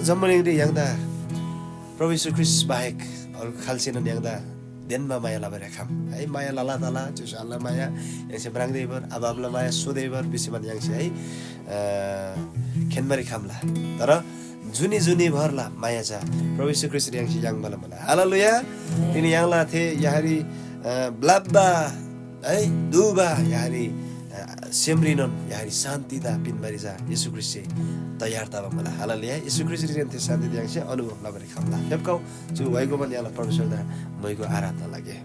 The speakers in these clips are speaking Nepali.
जम्मनिंगरी यांगदा प्रभु यीशु ख्रीष्ट बाहेक अरु खालसिन यांगदा देनमा माया लाबर खाम है माया लाला ताला जुस अल्लाह माया यांसे ब्रांगदेबर अबाबला माया सोदेबर बिसिमन यांसे है खेनमरी खामला तर जुनी जुनी भरला माया छ प्रभु यीशु ख्रीष्ट यांसे यांग मला मला हालेलुया तिनी यांगला थे याहरी ब्लाब्बा है दुबा याहरी सेमरिनन याहरी शान्ति दा पिनबारी जा यीशु ख्रीष्ट तयार तब मलाई हालेलुया यीशु ख्रीष्ट रे शान्ति दियांसे अनुभव लाबरे खामला हेपकाउ जु वाइगो मन याला परमेश्वर दा मइको आराधना लागे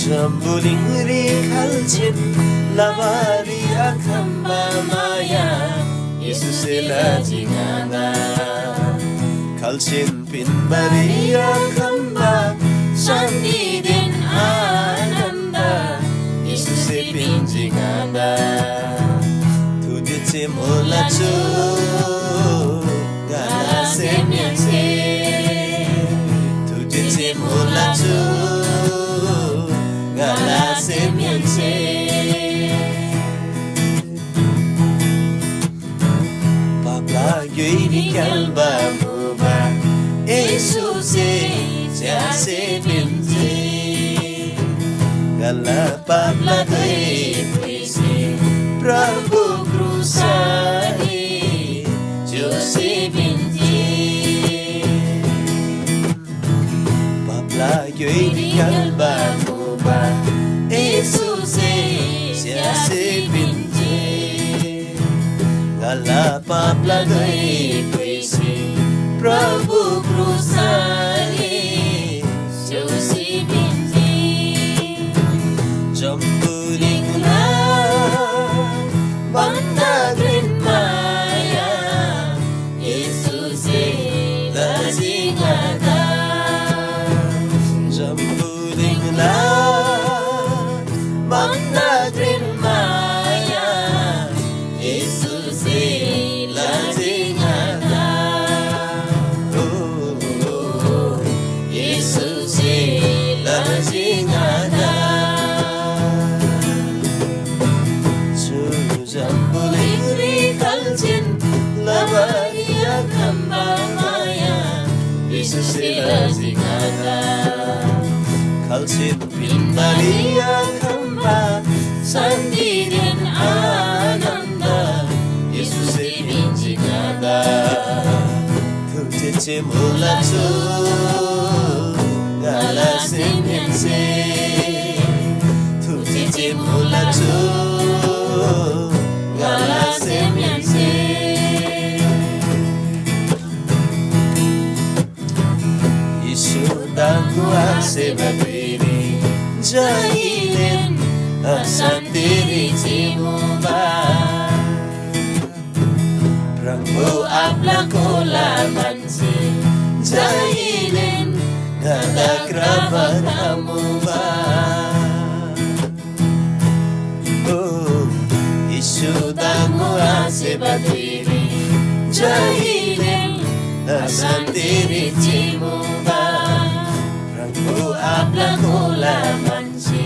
Jambuling khalchin labari akhamba maya Yesus ela jingana khalchin pinbari akhamba shanti den ananda Yesus pin jingana tujhe mola chu gala se mianse tujhe mola chu gala se mianse Papa yui kalba muba Jesus se mianse gala papa doi pise Prabhu krusari jo se mianse Papa yui kalba Jesus se pinche gala papla doi pise Prabhu krusari jo se pinche jambuling la banda green maya Jesus se lazingada jambuling la Banda green maya Jesus lazingada oh Jesus lazingada Jambuling khalchin labariya khamba maya Jesus lazingada khalchin pinbariya Sandi den ananda Yesus pinjigada Tujhe mola chu gala se mianse Tujhe mola chu gala se mianse Yesu daku ase babiri Jailen Sandiri cimuba Prangmu apla kola mansi Jahilin Gada krabat amuba Oh Isu damu ase batiri Jahilin Sandiri cimuba Prangmu apla kola mansi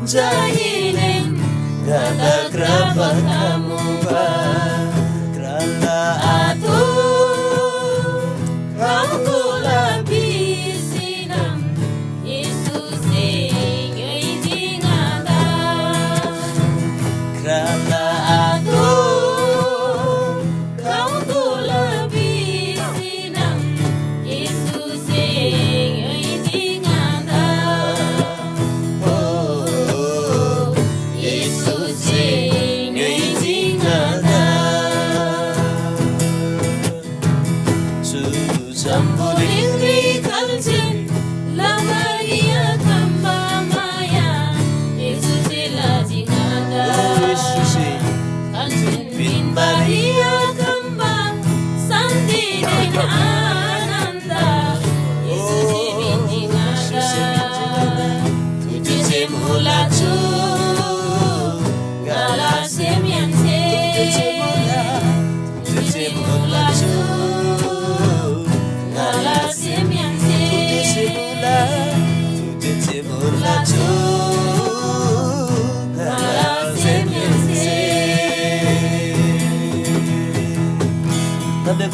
Jahilin gada krabat amuba krala atu kaukula bisinam Yesus ngai jingada krala atu kaukula bisinam Yesus ngai jingada Jambuling khalchin labariya khamba maya Jesus lazingada khalchin pinbariya khamba sandi den ananda Jesus pinjigada tujhe mola chu gala se mianse tujhe mola chu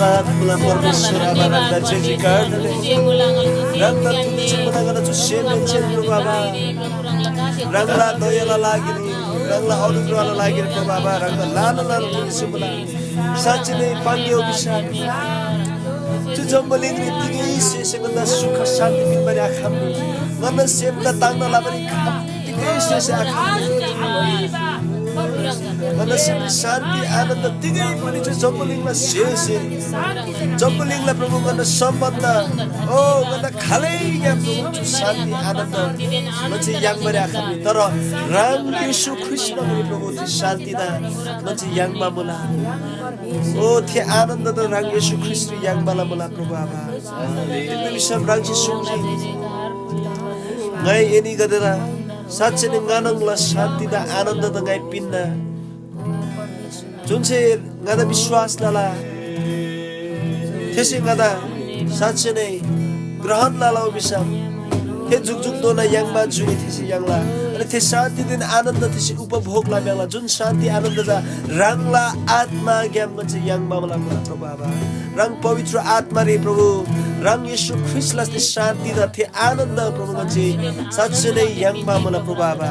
धन्यवाद मुला परमेश्वर आबा रंगा जय करले रंगा तुझे मनागना जो सेवे प्रभु बाबा रंगला दयाला लागिने रंगला अनुग्रहला लागिने प्रभु बाबा रंगा लाला लाला तुझे मुला साँच्चै नै पाङ्ग्यो विशाल त्यो जम्बलिङले तिगै सेसेगन्दा सुख शान्ति बिनबरी आखाम गर्न सेमता ताङ्ना लाबरी खाम तिगै सेसे आखाम गर्न सेम शान्ति आनन्द तिगै पनि त्यो जम्बलिङमा सेसे जम्बलिङलाई प्रभु गर्न सम्बन्ध ओ गर्न खालै या प्रभु शान्ति आनन्द मान्छे याङबरी आखाम तर राम येशू ख्रीष्ट पनि प्रभु त्यो शान्ति दा मान्छे याङमा मुला ओ थे आनन्द त राम येशू ख्रीष्ट याङबाला मुला प्रभु आबा तिमी सब रांची सुन्ने ngai eni gadera साँच्चै नै nganangla शान्ति दा आनन्द त ngai पिन्ना जुन चाहिँ गादा विश्वास लाला त्यसै गादा साँच्चै नै ग्रहण लाला बिसम हे जुगजुग दोना याङमा जुनि त्यसै याङला अनि त्यो शान्ति दिन आनन्द त्यसै उपभोग ला म्याङला जुन शान्ति आनन्द जा राङला आत्मा ज्ञान गन्छ याङमा मला प्रभु बाबा रङ पवित्र आत्मा रे प्रभु रङ येशू ख्रीष्टलाई त्यो शान्ति दा त्यो आनन्द प्रभु गन्छ साँच्चै नै याङमा मला प्रभु बाबा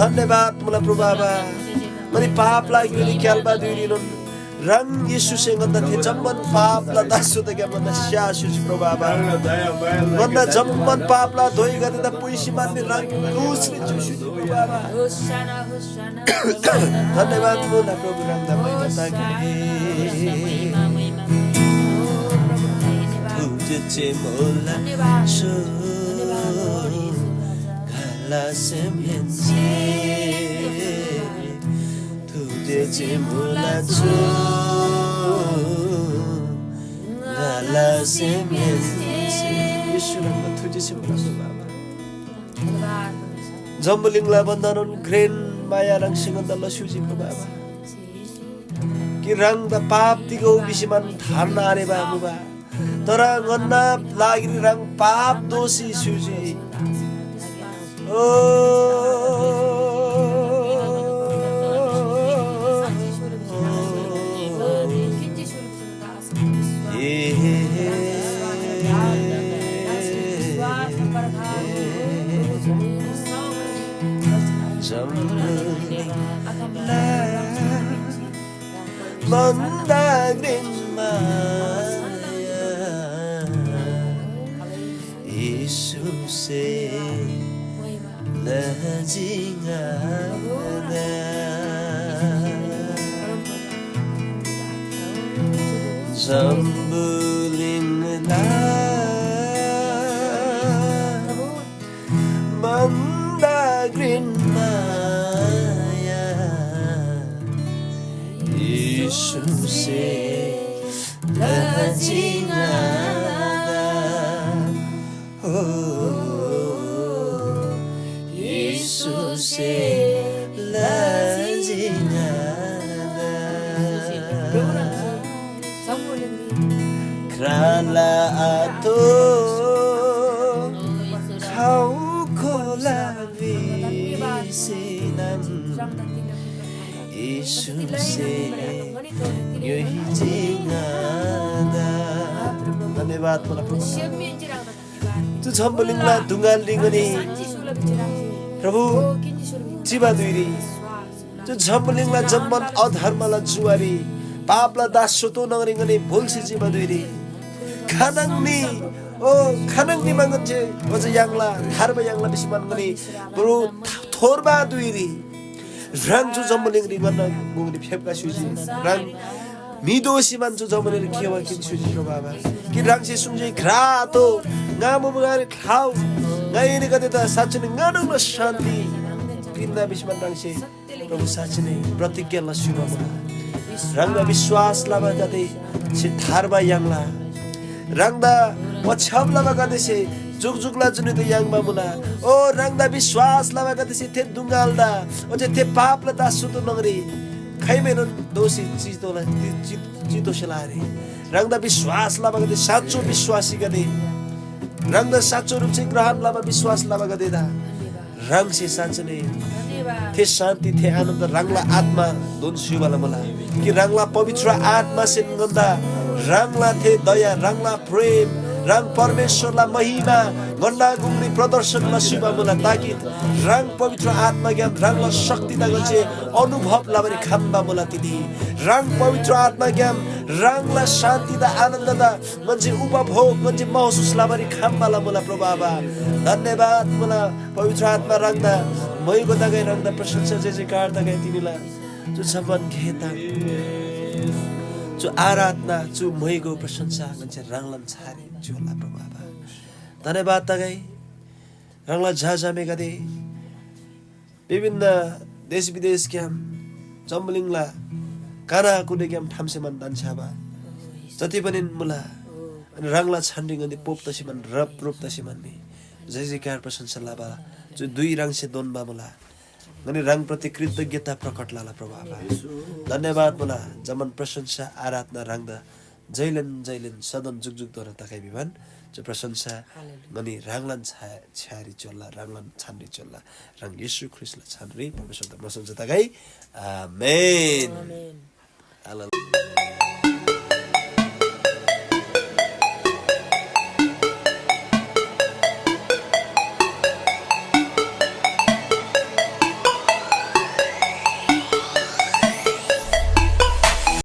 धन्यवाद मला प्रभु बाबा मनी पाप लागि क्यालबा दिनु रङ येशू सेगन्दा थे जम्मन पापला दासु त के मन स्यासु प्रभु बाबा गन्दा जम्मन पापला धोइ गरे त पुइसी मान्ने रङ दूसरी जुसु प्रभु बाबा धन्यवाद बोला प्रभु रङ दा महिमा ताके तुझे मोला सो गला से मेंसे तुझे मोला सो गला से मेंसे येशू रङ तुझे से मोला सो बाबा जम्बलिङला बन्दानन ग्रेन माया रङ सिंगन्दा लसुजी प्रभु बाबा कि रङ द पाप तिगो बिसिमान धारणा रे बाबा तर गन्ना लागि रङ पाप दोषी सुजी ओ Krala ato kau kolavi sinam Yesus se yohi jingada धन्यवाद मला प्रभु तू झम्बलिङला ढुङ्गाल लिङनी प्रभु जीवा दुइरी तू झम्बलिङला जम्मन अधर्मला जुवारी पापला दासो तो नगरिङनी भुलसी जीवा दुइरी खानङनी ओ खानङनी मागन्छे अझ याङला थारबा याङला बेसी मानगनी प्रभु थोरबा दुइरी रङ जो जम्बलिङनी गर्न गुङनी फेपका सुजी रङ मिदोसी मान्छे जमनेर केवा किन सुजी बाबा कि रङसे सुन्जे घरातो गामो बगारे खाउ गाइने गते त साच्चै नै गानङ शान्ति पिन्दा बिस्मान रङसे प्रभु साच्चै नै प्रतिज्ञा लसुमा रङमा विश्वास लामा गते से थारबा याङला रङदा पछाम लामा गते से जुगजुगला जुने त याङमा मुला ओ रङदा विश्वास लामा गते से थे दुंगालदा ओ थे पापला दासु त नगरी खैमेन दोषी चितोला चितो सेलारे रङदा विश्वास लामा गते साच्चो विश्वासी गते रङदा साच्चो रूप से ग्रहण लामा विश्वास लामा गते दा रङ से साच्चै नै थे शान्ति थे आनन्द रङला आत्मा दोन शिवला मला कि रङला पवित्र आत्मा से गन्दा राङला थे दया राङला प्रेम राङ परमेश्वरलाई महिमा गन्ना गुङ्री प्रदर्शनमा शिव मुला ताकित राङ पवित्र आत्मा ज्ञान राङला शक्ति दागचे अनुभव लाबरी खाम्बा मुला तिनी राङ पवित्र आत्मा ज्ञान राङला शान्ति दा आनन्द दा म्हणजे उपभोग म्हणजे महसुस लाबरी खाम्बाला मुला प्रभु आबा धन्यवाद मुला पवित्र आत्मा राङदा मैगो दागै राङदा प्रशंसा जयकार दागै तिनीला जो सम्मान घेता जो आराधना जो मैगो प्रशंसा म्हणजे राङलाम छारे जोला प्रभु आबा धन्यवाद दागै राङला झाझामे गदे विभिन्न देश विदेश क्याम जम्बलिङला काना कुने क्याम ठामसे मन दान्छाबा जति पनि मुला अनि राङला छान्डिङ अनि पोप तसिमन रप रूप तसिमन मे जय जयकार प्रशंसा लाबा जो दुई राङसे दोनबा मुला अनि राङ प्रति कृतज्ञता प्रकट लाला प्रभु आबा धन्यवाद मुला जमन प्रशंसा आराधना राङदा जैलन जैलन सदन जुग जुग द्वारा तकाई विमान जो प्रशंसा अनि राङलान छ्यारी चोल्ला राङलान छान्री चोल्ला राङ येशू ख्रीष्टलाई छान्री परमेश्वर प्रशंसा तकाई आमेन।